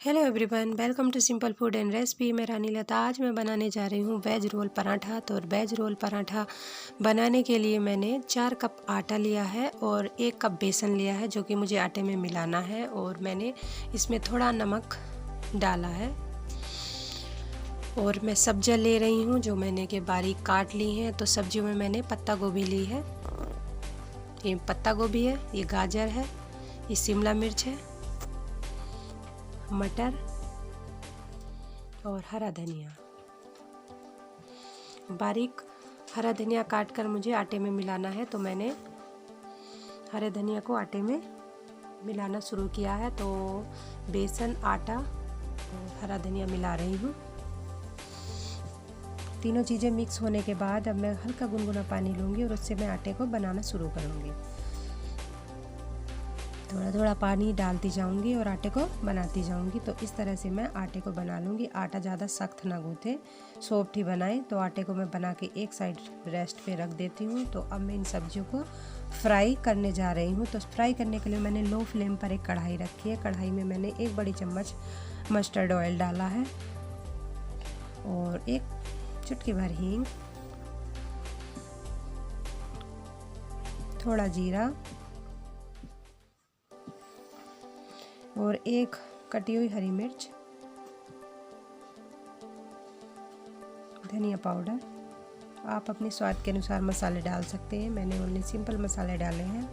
Hello everyone, welcome to simple food and recipe. मैं रानी लता। आज मैं बनाने जा रही हूँ वेज रोल पराठा। तो वेज रोल पराठा बनाने के लिए मैंने 4 कप आटा लिया है और 1 कप बेसन लिया है, जो कि मुझे आटे में मिलाना है। और मैंने इसमें थोड़ा नमक डाला है। और मैं सब्जियाँ ले रही हूँ जो मैंने के बारीक काट ली हैं। तो सब्जियों में मैंने पत्ता गोभी ली है, ये पत्ता गोभी है, ये गाजर है, ये शिमला मिर्च है, मटर और हरा धनिया। बारीक हरा धनिया काटकर मुझे आटे में मिलाना है। तो मैंने हरे धनिया को आटे में मिलाना शुरू किया है। तो बेसन, आटा और हरा धनिया मिला रही हूँ। तीनों चीज़ें मिक्स होने के बाद अब मैं हल्का गुनगुना पानी लूँगी और उससे मैं आटे को बनाना शुरू करूँगी। थोड़ा थोड़ा पानी डालती जाऊंगी और आटे को बनाती जाऊंगी। तो इस तरह से मैं आटे को बना लूँगी। आटा ज़्यादा सख्त ना गूँथे, सॉफ्ट ही बनाए। तो आटे को मैं बना के एक साइड रेस्ट पे रख देती हूँ। तो अब मैं इन सब्जियों को फ्राई करने जा रही हूँ। तो फ्राई करने के लिए मैंने लो फ्लेम पर एक कढ़ाई रखी है। कढ़ाई में मैंने 1 बड़ी चम्मच मस्टर्ड ऑयल डाला है और 1 चुटकी भर हींग, थोड़ा जीरा और 1 कटी हुई हरी मिर्च, धनिया पाउडर। आप अपने स्वाद के अनुसार मसाले डाल सकते हैं। मैंने ओनली सिंपल मसाले डाले हैं।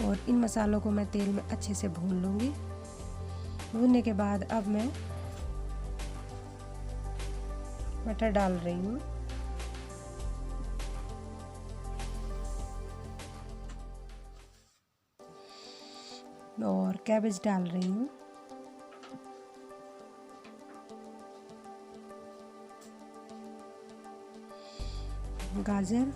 और इन मसालों को मैं तेल में अच्छे से भून लूँगी। भूनने के बाद अब मैं मटर डाल रही हूँ और कैबेज डाल रही हूँ। गाजर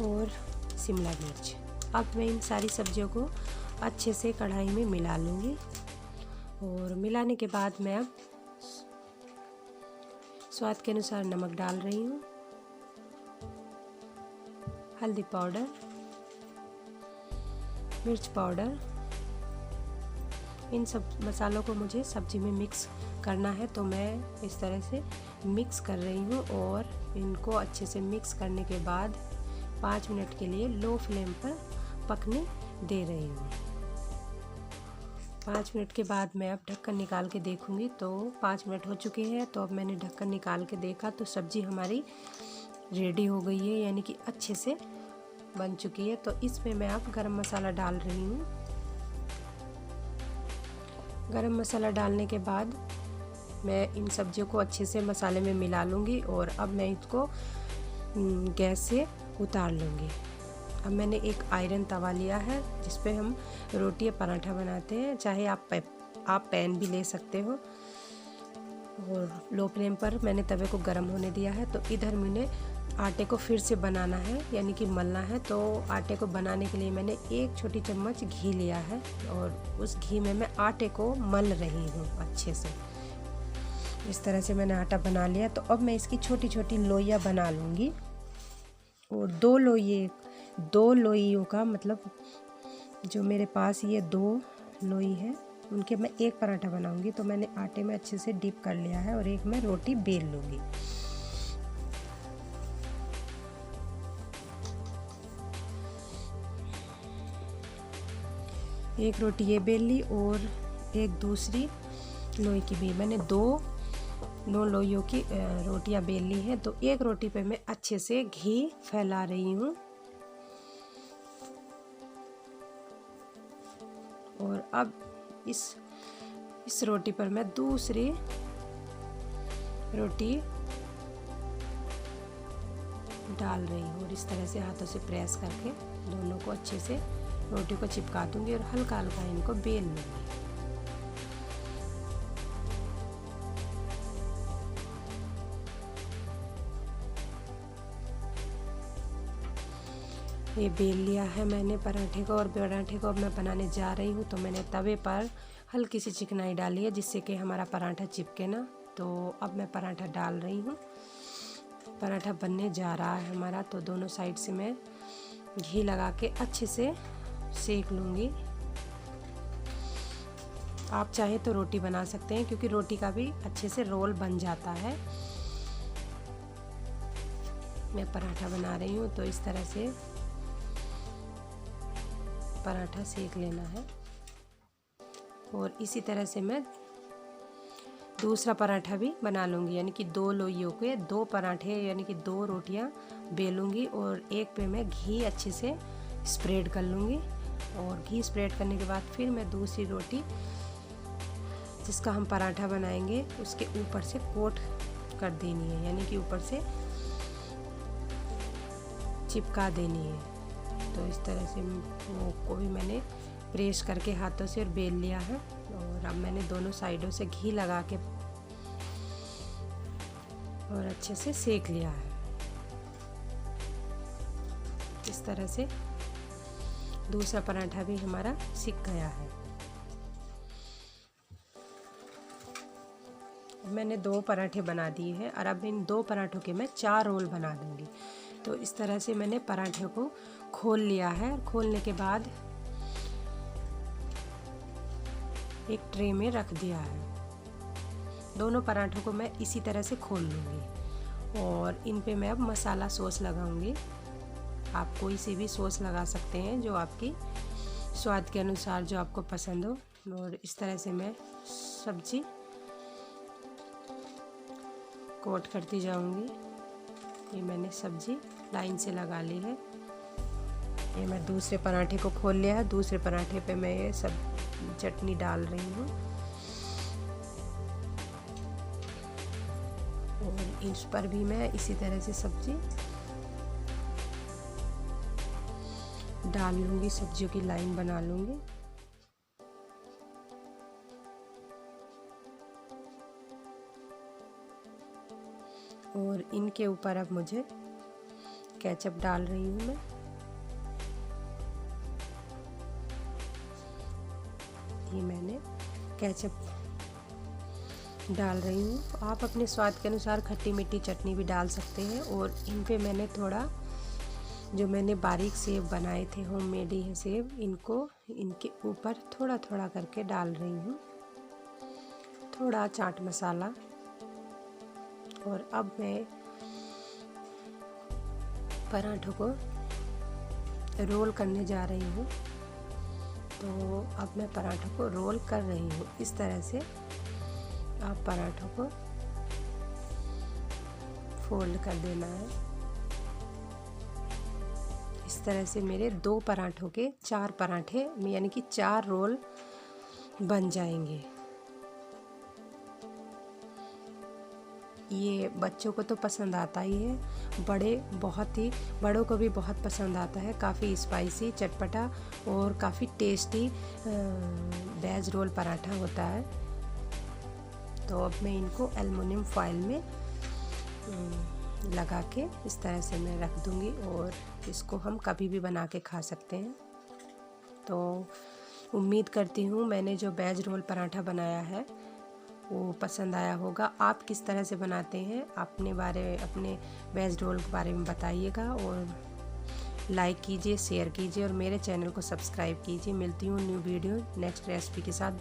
और शिमला मिर्च। अब मैं इन सारी सब्जियों को अच्छे से कढ़ाई में मिला लूँगी। और मिलाने के बाद मैं अब स्वाद के अनुसार नमक डाल रही हूँ, हल्दी पाउडर, मिर्च पाउडर। इन सब मसालों को मुझे सब्जी में मिक्स करना है। तो मैं इस तरह से मिक्स कर रही हूँ और इनको अच्छे से मिक्स करने के बाद 5 मिनट के लिए लो फ्लेम पर पकने दे रही हूँ। 5 मिनट के बाद मैं अब ढक्कन निकाल के देखूँगी। तो 5 मिनट हो चुके हैं। तो अब मैंने ढक्कन निकाल के देखा तो सब्ज़ी हमारी रेडी हो गई है, यानी कि अच्छे से बन चुकी है। तो इसमें मैं अब गरम मसाला डाल रही हूँ। गरम मसाला डालने के बाद मैं इन सब्जियों को अच्छे से मसाले में मिला लूँगी। और अब मैं इसको गैस से उतार लूँगी। अब मैंने एक आयरन तवा लिया है जिस पे हम रोटी या पराठा बनाते हैं। चाहे आप पैन भी ले सकते हो। और लो फ्लेम पर मैंने तवे को गर्म होने दिया है। तो इधर मैंने आटे को फिर से बनाना है, यानी कि मलना है। तो आटे को बनाने के लिए मैंने 1 छोटी चम्मच घी लिया है और उस घी में मैं आटे को मल रही हूँ अच्छे से। इस तरह से मैंने आटा बना लिया। तो अब मैं इसकी छोटी छोटी लोइयाँ बना लूँगी। और 2 लोइयों का मतलब जो मेरे पास ये 2 लोई है, उनके मैं 1 पराठा बनाऊँगी। तो मैंने आटे में अच्छे से डिप कर लिया है और एक मैं रोटी बेल लूँगी। एक रोटी ये बेल ली और एक दूसरी लोई की भी। मैंने 2 लोइयों की रोटियां बेल ली हैं। तो एक रोटी पे मैं अच्छे से घी फैला रही हूँ। और अब इस रोटी पर मैं दूसरी रोटी डाल रही हूँ और इस तरह से हाथों से प्रेस करके दोनों को अच्छे से रोटी को चिपका दूंगी और हल्का हल्का इनको बेल लूँगी। ये बेल लिया है मैंने पराठे को और पराठे को अब मैं बनाने जा रही हूँ। तो मैंने तवे पर हल्की सी चिकनाई डाली है जिससे कि हमारा पराठा चिपके ना। तो अब मैं पराठा डाल रही हूँ। पराठा बनने जा रहा है हमारा, तो दोनों साइड से मैं घी लगा के अच्छे से सेक लूँगी। आप चाहे तो रोटी बना सकते हैं, क्योंकि रोटी का भी अच्छे से रोल बन जाता है। मैं पराठा बना रही हूँ, तो इस तरह से पराठा सेक लेना है। और इसी तरह से मैं दूसरा पराठा भी बना लूँगी, यानी कि 2 लोइयों के 2 पराठे यानी कि 2 रोटियां बेलूँगी और एक पे मैं घी अच्छे से स्प्रेड कर लूँगी। और घी स्प्रेड करने के बाद फिर मैं दूसरी रोटी जिसका हम पराठा बनाएंगे उसके ऊपर से कोट कर देनी है, यानी कि ऊपर से चिपका देनी है। तो इस तरह से वो को भी मैंने प्रेस करके हाथों से बेल लिया है। और अब मैंने दोनों साइडों से घी लगा के और अच्छे से सेक लिया है। इस तरह से दूसरा पराठा भी हमारा सिक गया है। मैंने 2 पराठे बना दिए हैं और अब इन 2 पराठों के मैं 4 रोल बना दूंगी। तो इस तरह से मैंने पराठे को खोल लिया है। खोलने के बाद एक ट्रे में रख दिया है। दोनों पराठों को मैं इसी तरह से खोल लूँगी और इन पे मैं अब मसाला सॉस लगाऊंगी। आप कोई सी भी सॉस लगा सकते हैं जो आपकी स्वाद के अनुसार, जो आपको पसंद हो। और इस तरह से मैं सब्जी कोट करती जाऊंगी। ये मैंने सब्जी लाइन से लगा ली है। ये मैं दूसरे पराठे को खोल लिया है। दूसरे पराठे पे मैं ये सब चटनी डाल रही हूँ और इस पर भी मैं इसी तरह से सब्जी डाल लूँगी, सब्जियों की लाइन बना लूँगी। और इनके ऊपर अब मुझे केचप डाल रही हूँ मैं। ये मैंने केचप डाल रही हूँ। आप अपने स्वाद के अनुसार खट्टी मीठी चटनी भी डाल सकते हैं। और इन पे मैंने थोड़ा जो मैंने बारीक सेव बनाए थे, होममेड ही सेव, इनको इनके ऊपर थोड़ा थोड़ा करके डाल रही हूँ, थोड़ा चाट मसाला। और अब मैं पराठों को रोल करने जा रही हूँ। तो अब मैं पराठों को रोल कर रही हूँ। इस तरह से आप पराठों को फोल्ड कर देना है। इस तरह से मेरे 2 पराठों के 4 पराठे यानी कि 4 रोल बन जाएंगे। ये बच्चों को तो पसंद आता ही है, बड़ों को भी बहुत पसंद आता है। काफ़ी स्पाइसी, चटपटा और काफ़ी टेस्टी वेज रोल पराठा होता है। तो अब मैं इनको एल्युमिनियम फॉइल में लगा के इस तरह से मैं रख दूँगी और इसको हम कभी भी बना के खा सकते हैं। तो उम्मीद करती हूँ मैंने जो वेज रोल पराठा बनाया है वो पसंद आया होगा। आप किस तरह से बनाते हैं अपने वेज रोल के बारे में बताइएगा। और लाइक कीजिए, शेयर कीजिए और मेरे चैनल को सब्सक्राइब कीजिए। मिलती हूँ न्यू वीडियो नेक्स्ट रेसिपी के साथ।